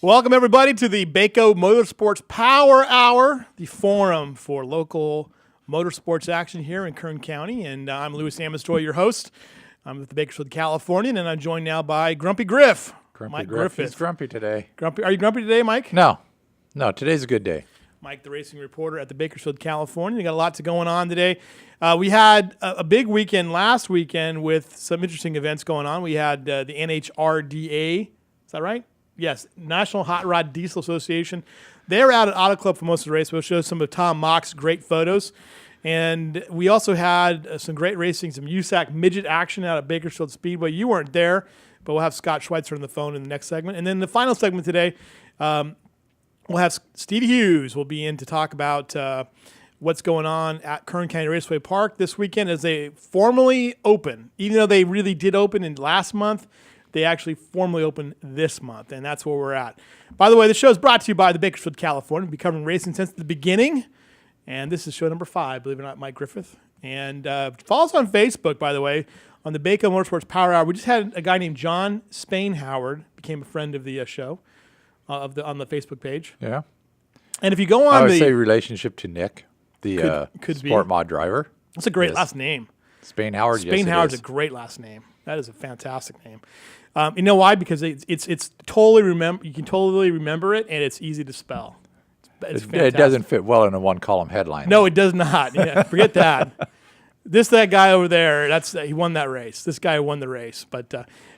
Welcome, everybody, to the Bako Motorsports Power Hour, the forum for local motorsports action here in Kern County. And I'm Louis Amistoy, your host. I'm with the Bakersfield Californian, and I'm joined now by Grumpy Griff. Mike Griffith. He's grumpy today. Grumpy? Are you grumpy today, Mike? No, today's a good day. Mike, the racing reporter at the Bakersfield Californian. We got a lot going on today. We had a big weekend last weekend with some interesting events going on. We had the NHRDA. Is that right? Yes, National Hot Rod Diesel Association. They're out at Auto Club for most of the race. We'll show some of Tom Mock's great photos. And we also had some great racing, some USAC midget action out at Bakersfield Speedway. You weren't there, but we'll have Scott Schweitzer on the phone in the next segment. And then the final segment today, we'll have Steve Hughes will be in to talk about what's going on at Kern County Raceway Park this weekend as they formally open. Even though they really did open in last month, they actually formally open this month, and that's where we're at. By the way, the show is brought to you by the Bakersfield Californian. We've been covering racing since the beginning, and this is show number 5, believe it or not, Mike Griffith. And follow us on Facebook, by the way, on the Bako Motorsports Power Hour. We just had a guy named John Spain Howard became a friend of the show on the Facebook page. Yeah. And if you go on I would say relationship to Nick, the could sport be. mod driver. That's a great last name. Spain Howard. Spain Howard's a great last name. That is a fantastic name. You know why? Because it's totally you can totally remember it, and it's easy to spell. It doesn't fit well in a one-column headline. No, it does not. Yeah, forget that. That guy over there, he won that race. This guy won the race. But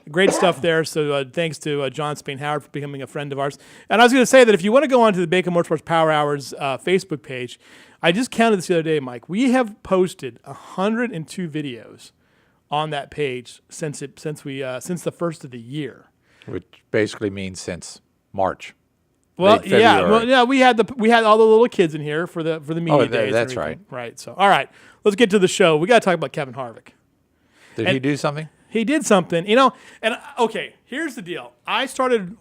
great stuff there. So thanks to John Spain Howard for becoming a friend of ours. And I was going to say that if you want to go onto the Bako Motorsports Power Hours Facebook page, I just counted this the other day, Mike. We have posted 102 videos on that page since the first of the year, which basically means since March. Well, yeah, we had all the little kids in here for the media days. That's right. Right. So, all right, let's get to the show. We got to talk about Kevin Harvick. Did he do something? He did something, And okay, here's the deal. I'm starting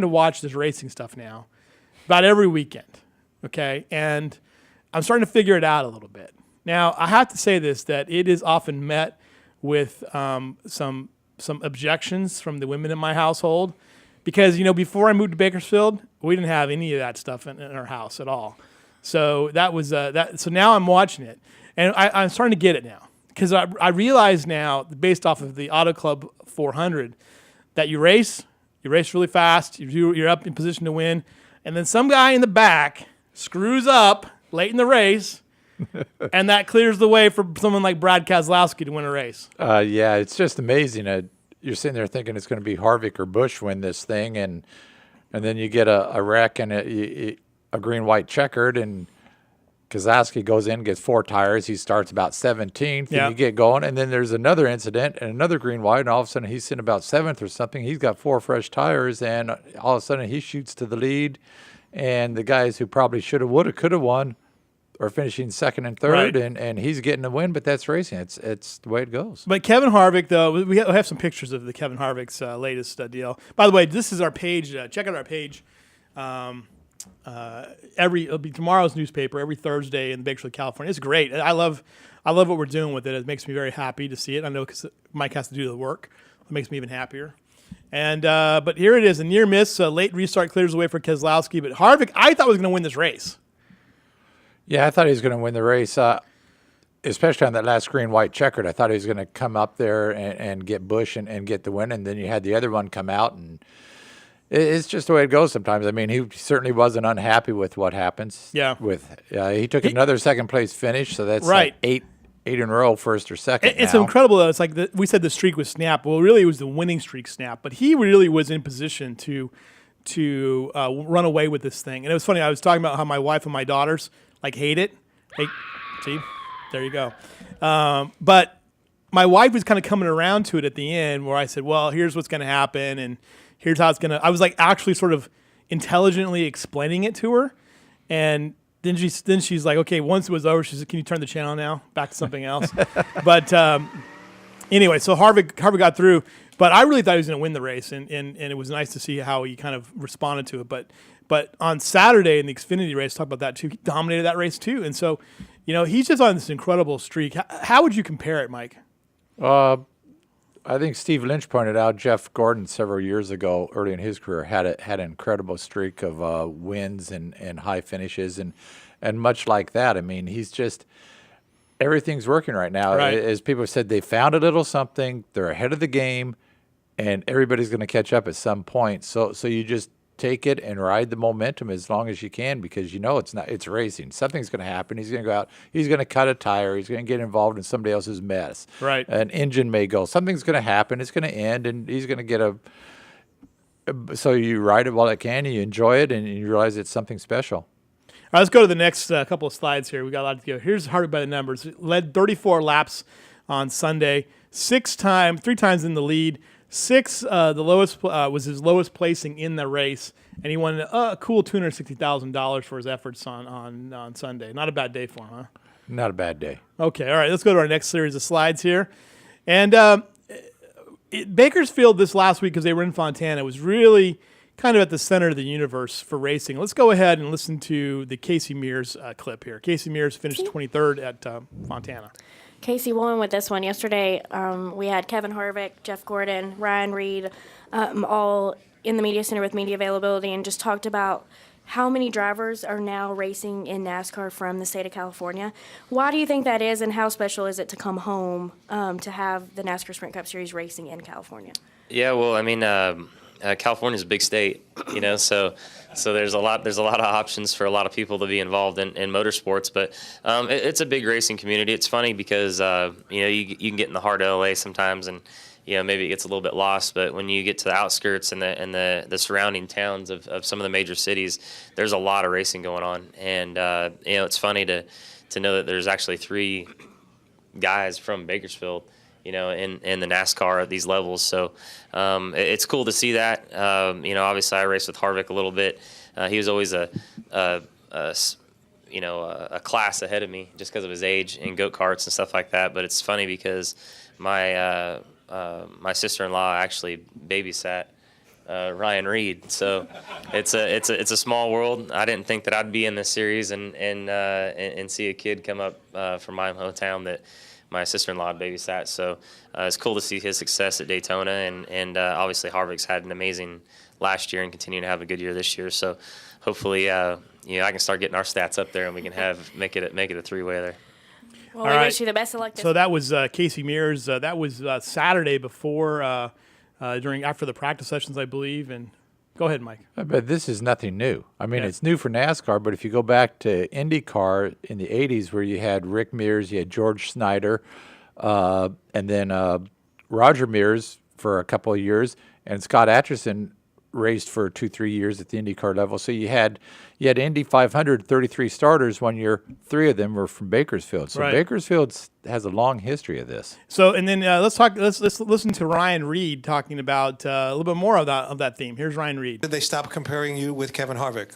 to watch this racing stuff now, about every weekend. Okay, and I'm starting to figure it out a little bit. Now, I have to say this, that it is often met with some objections from the women in my household, because before I moved to Bakersfield, we didn't have any of that stuff in our house at all. So that was that. So now I'm watching it, and I'm starting to get it now, because I realize now, based off of the Auto Club 400, that you race really fast, you're up in position to win, and then some guy in the back screws up late in the race. And that clears the way for someone like Brad Keselowski to win a race. Yeah, it's just amazing. You're sitting there thinking it's going to be Harvick or Busch win this thing, and then you get a wreck and a green-white checkered, and Keselowski goes in, gets 4 tires. He starts about 17th, and you get going, and then there's another incident and another green-white, and all of a sudden he's sitting about 7th or something. He's got 4 fresh tires, and all of a sudden he shoots to the lead, and the guys who probably should have, would have, could have won are finishing second and third, right. and he's getting the win, but that's racing. It's the way it goes. But Kevin Harvick, though, we have some pictures of the Kevin Harvick's latest deal. By the way, this is our page. Check out our page. It'll be tomorrow's newspaper every Thursday in Bakersfield, California. It's great. I love what we're doing with it. It makes me very happy to see it. I know because Mike has to do the work. It makes me even happier. And but here it is, a near miss. Late restart clears the way for Keselowski, but Harvick, I thought was going to win this race. Yeah, I thought he was going to win the race, especially on that last green-white checkered. I thought he was going to come up there and get Busch and get the win, and then you had the other one come out, and it's just the way it goes sometimes. I mean, he certainly wasn't unhappy with what happens. Yeah. He took another second-place finish, so that's right. Like eight in a row, first or second. It's incredible, though. It's like we said the streak was snapped. Well, really, it was the winning streak snapped, but he really was in position to run away with this thing. And it was funny. I was talking about how my wife and my daughters hate it. See, there you go. But my wife was kind of coming around to it at the end, where I said, well, here's what's going to happen, and here's how it's going to. I was actually sort of intelligently explaining it to her, and then she's like, okay, once it was over, she said, can you turn the channel now? Back to something else. But anyway, so Harvick got through, but I really thought he was going to win the race, and it was nice to see how he kind of responded to it. But on Saturday in the Xfinity race, talk about that too. He dominated that race too, and so he's just on this incredible streak. How would you compare it, Mike? I think Steve Lynch pointed out Jeff Gordon several years ago, early in his career, had an incredible streak of wins and high finishes, and much like that. I mean, he's just everything's working right now. Right. As people have said, they found a little something. They're ahead of the game, and everybody's going to catch up at some point. So you just take it and ride the momentum as long as you can, because it's racing. Something's going to happen. He's going to go out. He's going to cut a tire. He's going to get involved in somebody else's mess. Right. An engine may go. Something's going to happen. It's going to end, and he's going to get so you ride it while it can, and you enjoy it, and you realize it's something special. All right, let's go to the next couple of slides here. We got a lot to go. Here's Harvick by the numbers. Led 34 laps on Sunday, 3 times in the lead. The lowest was his lowest placing in the race, and he won a cool $260,000 for his efforts on Sunday. Not a bad day for him, huh? Not a bad day. Okay, all right. Let's go to our next series of slides here, and Bakersfield this last week, because they were in Fontana, was really kind of at the center of the universe for racing. Let's go ahead and listen to the Casey Mears clip here. Casey Mears finished 23rd at Fontana. Casey won with this one. Yesterday, we had Kevin Harvick, Jeff Gordon, Ryan Reed, all in the media center with media availability, and just talked about how many drivers are now racing in NASCAR from the state of California. Why do you think that is, and how special is it to come home to have the NASCAR Sprint Cup Series racing in California? Yeah, well, I mean, California's a big state, so there's a lot of options for a lot of people to be involved in motorsports, but it's a big racing community. It's funny because you can get in the heart of LA sometimes, and maybe it gets a little bit lost, but when you get to the outskirts and the surrounding towns of some of the major cities, there's a lot of racing going on, and it's funny to know that there's actually 3 guys from Bakersfield in the NASCAR at these levels. So it's cool to see that. Obviously I raced with Harvick a little bit. He was always a class ahead of me just because of his age and go-karts and stuff like that. But it's funny because my sister-in-law actually babysat Ryan Reed. So it's a small world. I didn't think that I'd be in this series and see a kid come up from my hometown that my sister-in-law babysat. So it's cool to see his success at Daytona, and obviously Harvick's had an amazing last year and continuing to have a good year this year. So hopefully I can start getting our stats up there, and we can make it a 3-way there. Well, we wish you the best of luck. So that was Casey Mears. That was Saturday before, after the practice sessions, I believe. And go ahead, Mike. But this is nothing new. I mean, It's new for NASCAR, but if you go back to IndyCar in the 80s, where you had Rick Mears, you had George Snyder, and then Roger Mears for a couple of years, and Scott Atchison raced for 2-3 years at the IndyCar level. So you had Indy 500, 33 starters one year. 3 of them were from Bakersfield. So Right. Bakersfield has a long history of this. So, and then let's listen to Ryan Reed talking about a little bit more of that theme. Here's Ryan Reed. Did they stop comparing you with Kevin Harvick?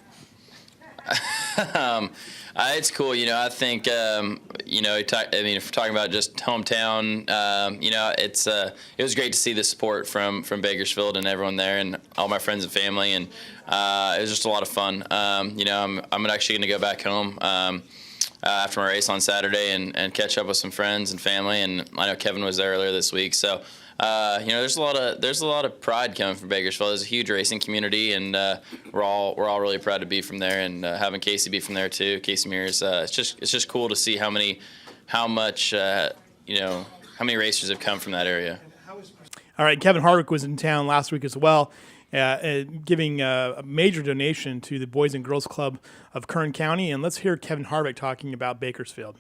It's cool. I think, if we're talking about just hometown, it was great to see the support from Bakersfield and everyone there and all my friends and family. And it was just a lot of fun. I'm actually going to go back home after my race on Saturday and catch up with some friends and family. And I know Kevin was there earlier this week. So, there's a lot of pride coming from Bakersfield. There's a huge racing community, and we're all really proud to be from there. And having Casey be from there too, Casey Mears, it's just cool to see how many racers have come from that area. All right, Kevin Harvick was in town last week as well, giving a major donation to the Boys and Girls Club of Kern County. And let's hear Kevin Harvick talking about Bakersfield.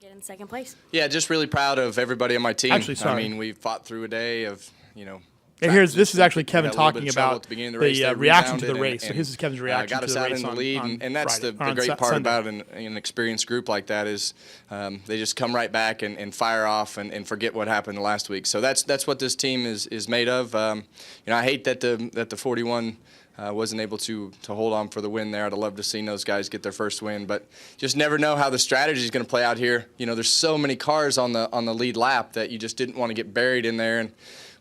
In second place. Yeah, just really proud of everybody on my team. Actually, sorry. I mean, we fought through a day of, This is actually Kevin had a little bit talking of trouble about at the beginning of the the race. They reaction to the rebounded race. So and this is Kevin's reaction got to us the out race in the lead, and that's Friday, the great part Sunday. about an experienced group like that is they just come right back and fire off and forget what happened last week. So that's what this team is made of. I hate that the 41 wasn't able to hold on for the win there. I'd have loved to see those guys get their first win, but just never know how the strategy is going to play out here. There's so many cars on the lead lap that you just didn't want to get buried in there. And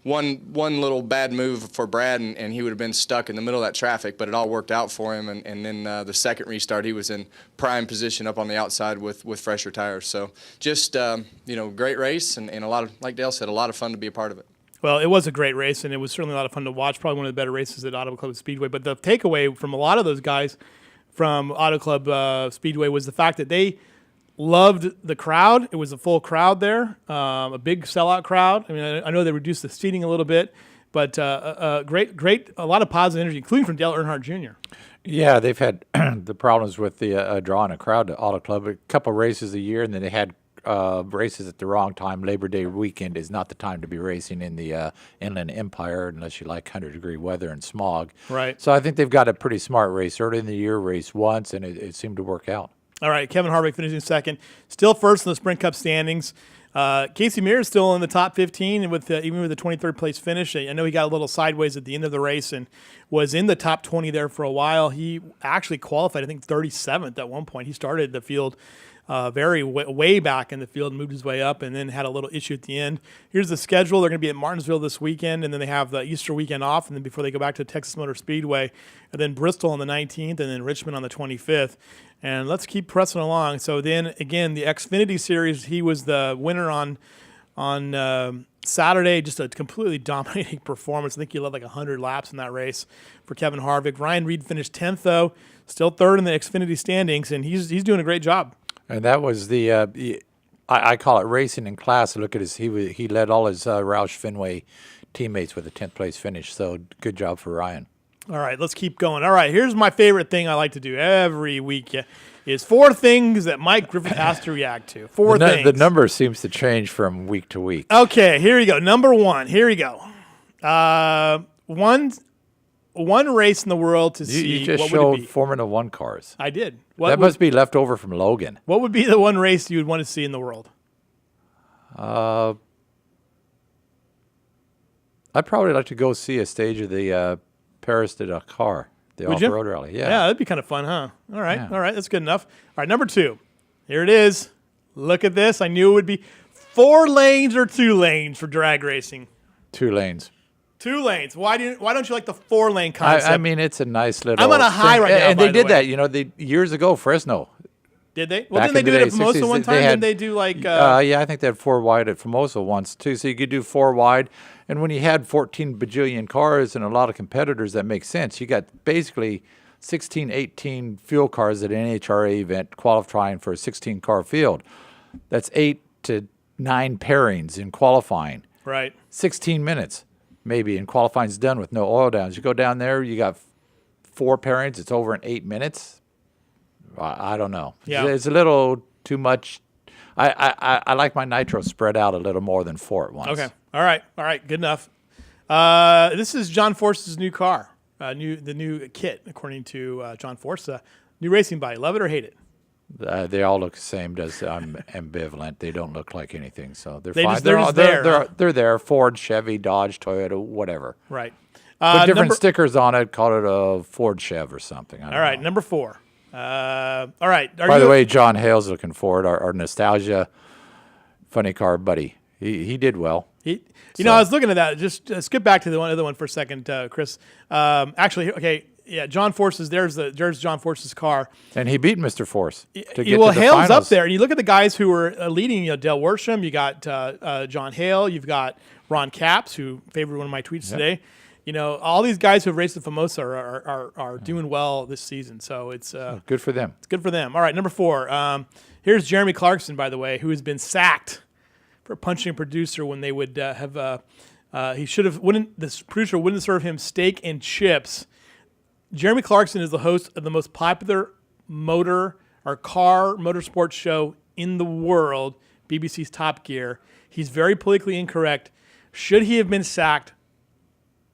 one little bad move for Brad, and he would have been stuck in the middle of that traffic, but it all worked out for him. And then the second restart, he was in prime position up on the outside with fresher tires. So just, great race and a lot of, like Dale said, a lot of fun to be a part of it. Well, it was a great race, and it was certainly a lot of fun to watch. Probably one of the better races at Auto Club Speedway. But the takeaway from a lot of those guys from Auto Club Speedway was the fact that they loved the crowd. It was a full crowd there, a big sellout crowd. I mean, I know they reduced the seating a little bit, but a lot of positive energy, including from Dale Earnhardt Jr. Yeah, they've had the problems with the drawing a crowd to Auto Club. A couple races a year, and then they had races at the wrong time. Labor Day weekend is not the time to be racing in the Inland Empire unless you like 100-degree weather and smog. Right. So I think they've got a pretty smart race. Early in the year, race once, and it seemed to work out. All right, Kevin Harvick finishing second, still first in the Sprint Cup standings. Casey Mears is still in the top 15, and even with the 23rd place finish. I know he got a little sideways at the end of the race and was in the top 20 there for a while. He actually qualified, I think, 37th at one point. He started the field way back in the field, moved his way up, and then had a little issue at the end. Here's the schedule. They're going to be at Martinsville this weekend, and then they have the Easter weekend off, and then before they go back to Texas Motor Speedway, and then Bristol on the 19th, and then Richmond on the 25th. And let's keep pressing along. So then, again, the Xfinity Series, he was the winner on Saturday, just a completely dominating performance. I think he led like 100 laps in that race for Kevin Harvick. Ryan Reed finished 10th, though, still third in the Xfinity standings, and he's doing a great job. And that was I call it racing in class. Look at he led all his Roush Fenway teammates with a 10th place finish. So good job for Ryan. All right, let's keep going. All right, here's my favorite thing I like to do every week is 4 things that Mike Griffith has to react to. 4 things. The number seems to change from week to week. Okay, here you go. Number 1. Here we go. One race in the world to see. You just what would it showed be? Formula One cars. I did. That must be left over from Logan. What would be the one race you would want to see in the world? I'd probably like to go see a stage of the Paris to Dakar, the off-road rally. Yeah, that'd be kind of fun, huh? All right, Yeah. all right, that's good enough. All right, number 2. Here it is. Look at this. I knew it would be 4 lanes or 2 lanes for drag racing. 2 lanes. 2 lanes. Why don't you like the 4-lane concept? I mean, it's a nice little. I'm on a high thing. right now, and by they the did way. that. You know, years ago, Fresno. Did they? Well, Back didn't they in do the it at day, Formosa 60s, one time? Didn't they do like? Yeah, I think they had 4 wide at Formosa once too. So you could do 4 wide, and when you had 14 bajillion cars and a lot of competitors, that makes sense. You got basically 16, 18 fuel cars at an NHRA event qualifying for a 16-car field. That's 8 to 9 pairings in qualifying. Right. 16 minutes maybe, and qualifying's done with no oil downs. You go down there, you got 4 pairings. It's over in 8 minutes. I don't know. Yeah. It's a little too much. I like my nitro spread out a little more than 4 at once. Okay. All right. Good enough. This is John Force's new car, the new kit, according to John Force. New racing body. Love it or hate it? They all look the same. I'm ambivalent. They don't look like anything, so they're They fine. just- they're just there, huh? They're there. Ford, Chevy, Dodge, Toyota, whatever. Right. Put different stickers on it. Call it a Ford Chev or something. I don't All right. know. Number 4. All right. By the way, John Hale's looking forward. Our nostalgia funny car buddy. He did well. I was looking at that. Just skip back to the other one for a second, Chris. Actually, okay. Yeah, John Force's. There's John Force's car. And he beat Mr. Force to get to the Hale's finals. up there, and you look at the guys who were leading. Dale Worsham. You got John Hale. You've got Ron Capps, who favored one of my tweets today. All these guys who have raced at Formosa are doing well this season. So it's Good for them. it's good for them. All right, number 4. Here's Jeremy Clarkson, by the way, who has been sacked for punching a producer when they would have. The producer wouldn't serve him steak and chips. Jeremy Clarkson is the host of the most popular car motorsports show in the world, BBC's Top Gear. He's very politically incorrect. Should he have been sacked?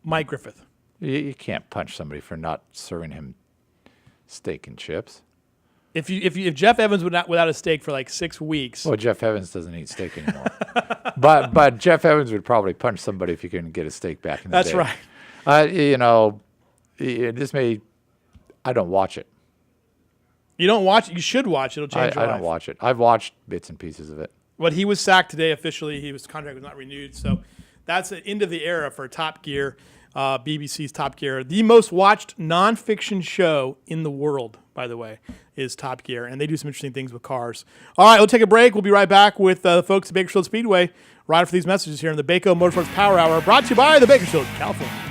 Mike Griffith. You can't punch somebody for not serving him steak and chips. If Jeff Evans without a steak for like 6 weeks. Well, Jeff Evans doesn't eat steak anymore. but Jeff Evans would probably punch somebody if he couldn't get a steak back in the day. That's right. I don't watch it. You don't watch it. You should watch it. It'll change your I life. don't watch it. I've watched bits and pieces of it. But he was sacked today officially. His contract was not renewed. So That's the end of the era for Top Gear, BBC's Top Gear. The most watched nonfiction show in the world, by the way, is Top Gear, and they do some interesting things with cars. All right, we'll take a break. We'll be right back with the folks at Bakersfield Speedway right after these messages here in the Bako Motorsports Power Hour, brought to you by the Bakersfield, California.